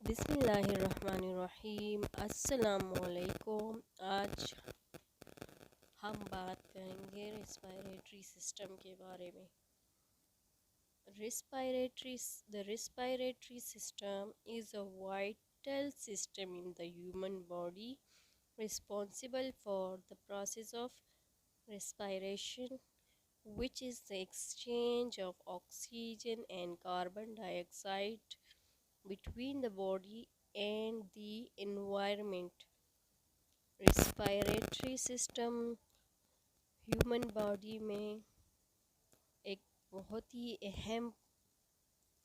बिस्मिल्लाहिर्रहमानिर्रहीम। अस्सलामुअलैकुम। आज हम बात करेंगे रेस्पिरेटरी सिस्टम के बारे में। The respiratory system is a vital system in the human body responsible for the process of respiration, which is the exchange of oxygen and carbon dioxide between the body and the environment. Respiratory system human body में एक बहुत ही अहम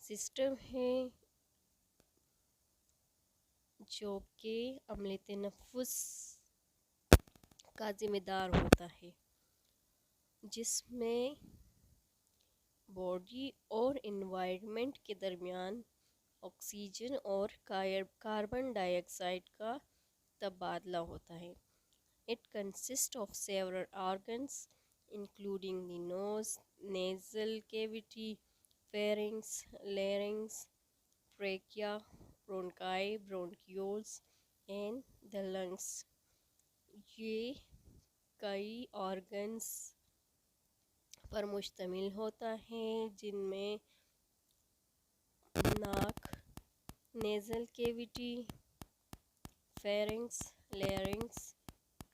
system है जो कि अमले तनफुस का ज़िम्मेदार होता है, जिसमें बॉडी और एनवायरनमेंट के दरमियान ऑक्सीजन और कार्बन डाइऑक्साइड का तबादला होता है। It consists of several organs including the nose, nasal cavity, pharynx, larynx, trachea, bronchi, bronchioles and the lungs। ये कई organs पर मुश्तमिल होता है, जिनमें नाक, nasal cavity, pharynx, larynx,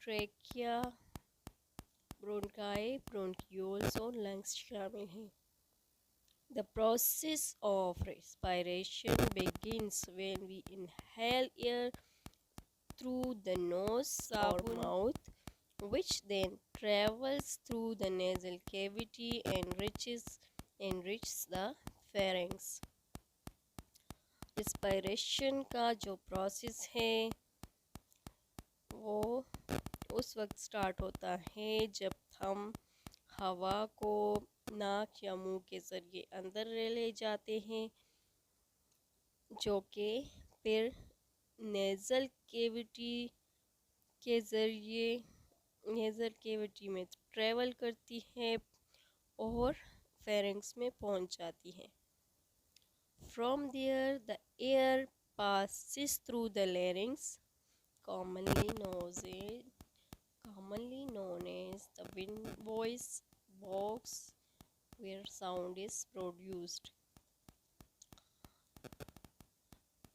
trachea, bronchi, bronchioles और लंग्स शामिल हैं। The process of respiration begins when we inhale air through the nose or mouth, which then travels through the nasal cavity and reaches the pharynx। respiration का जो process है वो उस वक्त start होता है जब हम हवा को नाक या मुंह के ज़रिए अंदर ले जाते हैं, जो कि फिर नेज़ल कैविटी के ज़रिए नेज़ल कैविटी में ट्रैवल करती है और फेरिंग्स में पहुंच जाती है। From there the air passes through the larynx, commonly known as the voice box, where sound is produced।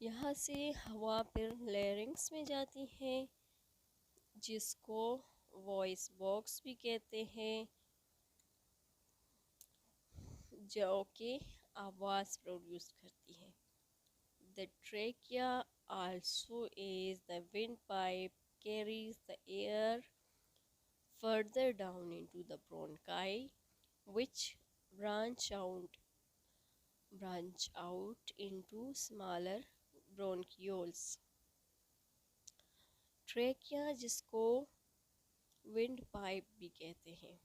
यहाँ से हवा फिर लैरिंग्स में जाती है, जिसको वॉइस बॉक्स भी कहते हैं, जो कि आवाज़ प्रोड्यूस करती है। The trachea also is the windpipe, carries the air further down into the bronchi, which branch out into smaller bronchioles। Trachea, जिसको विंड पाइप भी कहते हैं,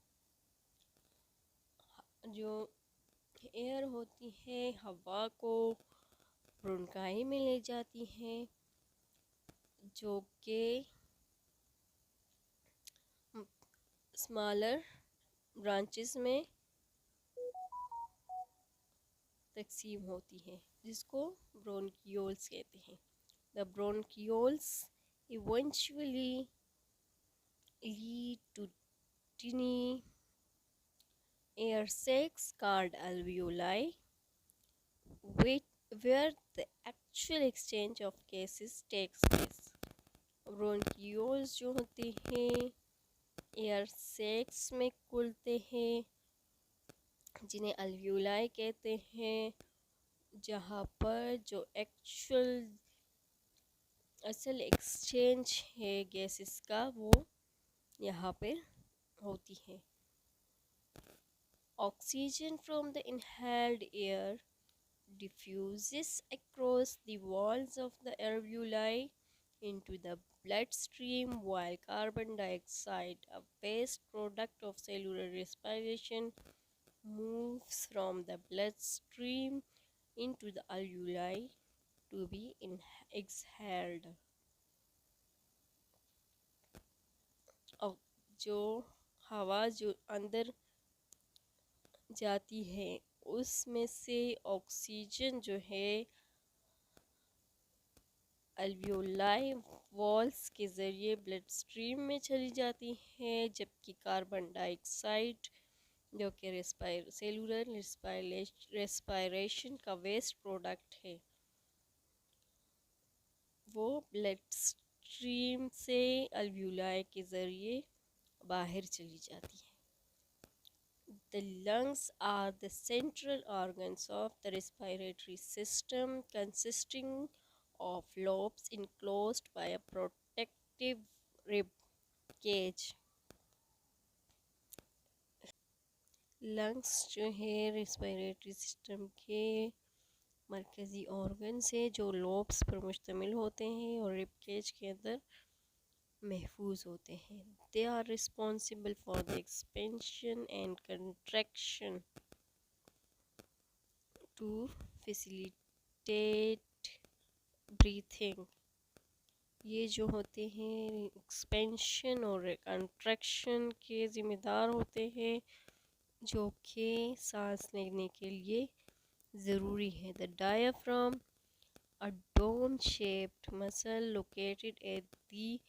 जो एयर होती है हवा को ब्रोंकाई में ले जाती है, जो कि स्मॉलर ब्रांचेस में तकसीम होती है, जिसको ब्रोंकियोल्स कहते हैं। The bronchioles eventually lead to tiny air sacs called alveoli, where the actual exchange of gases takes place। Bronchioles जो होते हैं एयर सैक्स में खुलते हैं, जिन्हें अल्वियोलाई कहते हैं, जहाँ पर जो असल एक्सचेंज है गैसेस का वो यहाँ पर होती है। Oxygen from the inhaled air diffuses across the walls of the alveoli into the bloodstream, while carbon dioxide, a waste product of cellular respiration, moves from the bloodstream into the alveoli to be exhaled। और जो हवा जो अंदर जाती है उसमें से oxygen जो है अल्वियोलाई वॉल्स के ज़रिए ब्लड स्ट्रीम में चली जाती हैं, जबकि कार्बन डाइऑक्साइड जो कि सेलुलर रेस्पायरेशन का वेस्ट प्रोडक्ट है, वो ब्लड स्ट्रीम से अल्वियोलाई के ज़रिए बाहर चली जाती है। The lungs are the central organs of the respiratory system, consisting of lobes enclosed by a protective rib cage. Lungs जो है रेस्पिरेटरी सिस्टम के मरकज़ी ऑर्गन्स है जो लोब्स पर मुश्तमिल होते हैं और रिब केज के अंदर महफूज होते हैं। They are responsible for the expansion and contraction to facilitate breathing। ये जो होते हैं एक्सपेंशन और कंट्रैक्शन के ज़िम्मेदार होते हैं, जो कि सांस लेने के लिए ज़रूरी है। The diaphragm, a dome shaped muscle located at the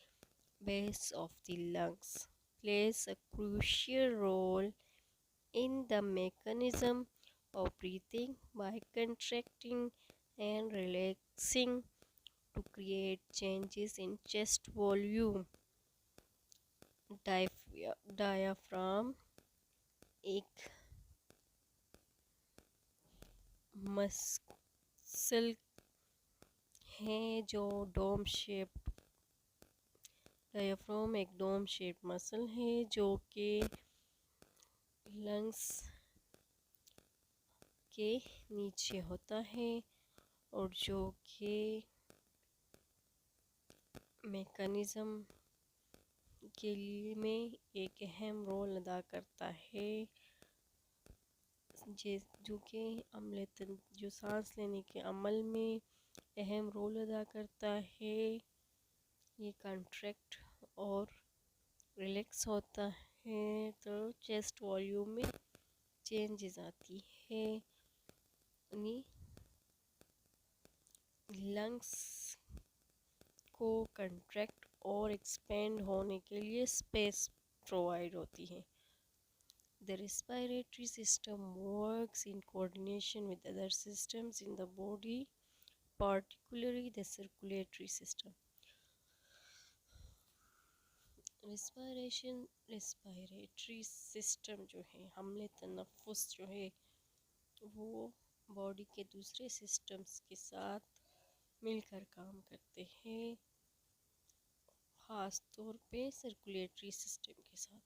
base of the lungs, plays a crucial role in the mechanism of breathing by contracting and relaxing to create changes in chest volume। Diaphragm एक muscle है जो dome shape diaphragm एक dome shape muscle है जो कि lungs के नीचे होता है और जो कि मैकेनिज़्म के लिए में एक अहम रोल अदा करता है, जो कि जो सांस लेने के अमल में अहम रोल अदा करता है। ये कंट्रैक्ट और रिलैक्स होता है तो चेस्ट वॉल्यूम में चेंजेस आती है। लंग्स को कंट्रैक्ट और एक्सपेंड होने के लिए स्पेस प्रोवाइड होती है। The respiratory system works in coordination with other systems in the body, particularly the circulatory system। Respiratory system जो है, हमले तनफुस जो है, वो बॉडी के दूसरे सिस्टम्स के साथ मिलकर काम करते हैं, ख़ास तौर पे सर्कुलेटरी सिस्टम के साथ।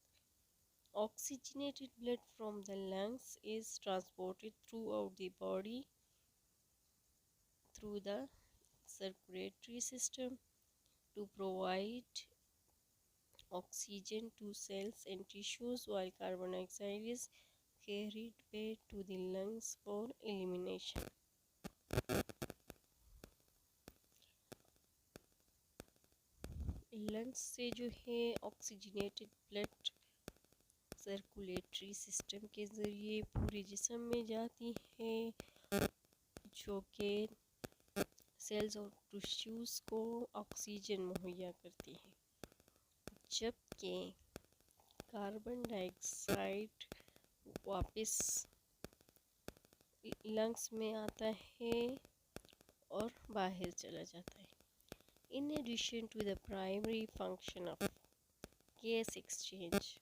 Oxygenated blood from the lungs is transported throughout the body through the circulatory system to provide oxygen to cells and tissues, while carbon dioxide is carried back to the lungs for elimination। Lungs से जो है oxygenated blood circulatory system के ज़रिए पूरे जिस्म में जाती है, जो कि सेल्स और टिश्यूज़ को ऑक्सीजन मुहैया करती है, जबकि कार्बन डाइऑक्साइड वापस लंग्स में आता है और बाहर चला जाता है। In addition to the primary function of gas exchange,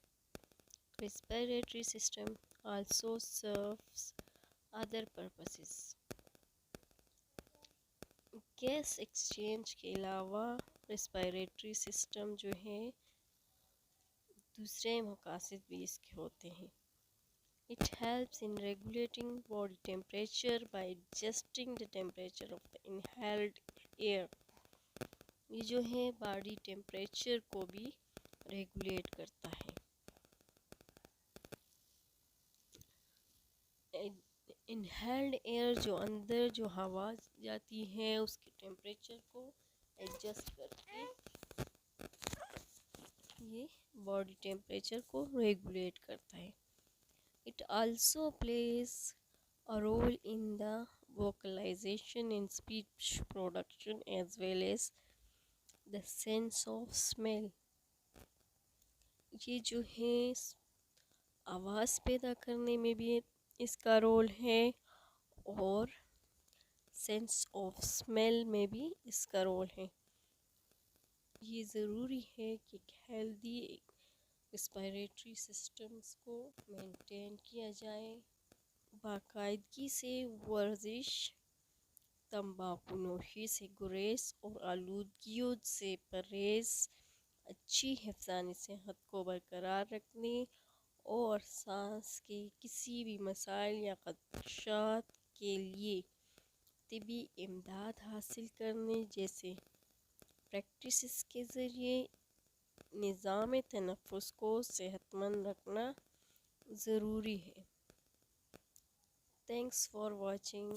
respiratory system also serves other purposes। Gas exchange के अलावा रेस्पिरेटरी सिस्टम जो है दूसरे मकासद भी इसके होते हैं। It helps in regulating body temperature by adjusting the temperature of the inhaled air। ये जो है बॉडी टेम्परेचर को भी रेगुलेट करता है। इनहेल्ड एयर जो अंदर जो हवा जाती है उसके टेम्परेचर को एडजस्ट करके ये बॉडी टेम्परेचर को रेगुलेट करता है। It also plays a role in the vocalization in speech production as well as the sense of smell। ये जो है आवाज़ पैदा करने में भी इसका रोल है और सेंस ऑफ स्मेल में भी इसका रोल है। ये ज़रूरी है कि हेल्दी रेस्पिरेटरी सिस्टम्स को मेंटेन किया जाए। बाकायदगी से वर्जिश, तंबाकू नोशी से गुरेज और आलूदगियों से परहेज़ अच्छी हिफ्ज़ानी सेहत को बरकरार रखने और सांस के किसी भी मसाइल या खदशात के लिए तिबी इमदाद हासिल करने जैसे प्रैक्टिस के ज़रिए निज़ाम तनफुस को सेहतमंद रखना ज़रूरी है। Thanks for watching.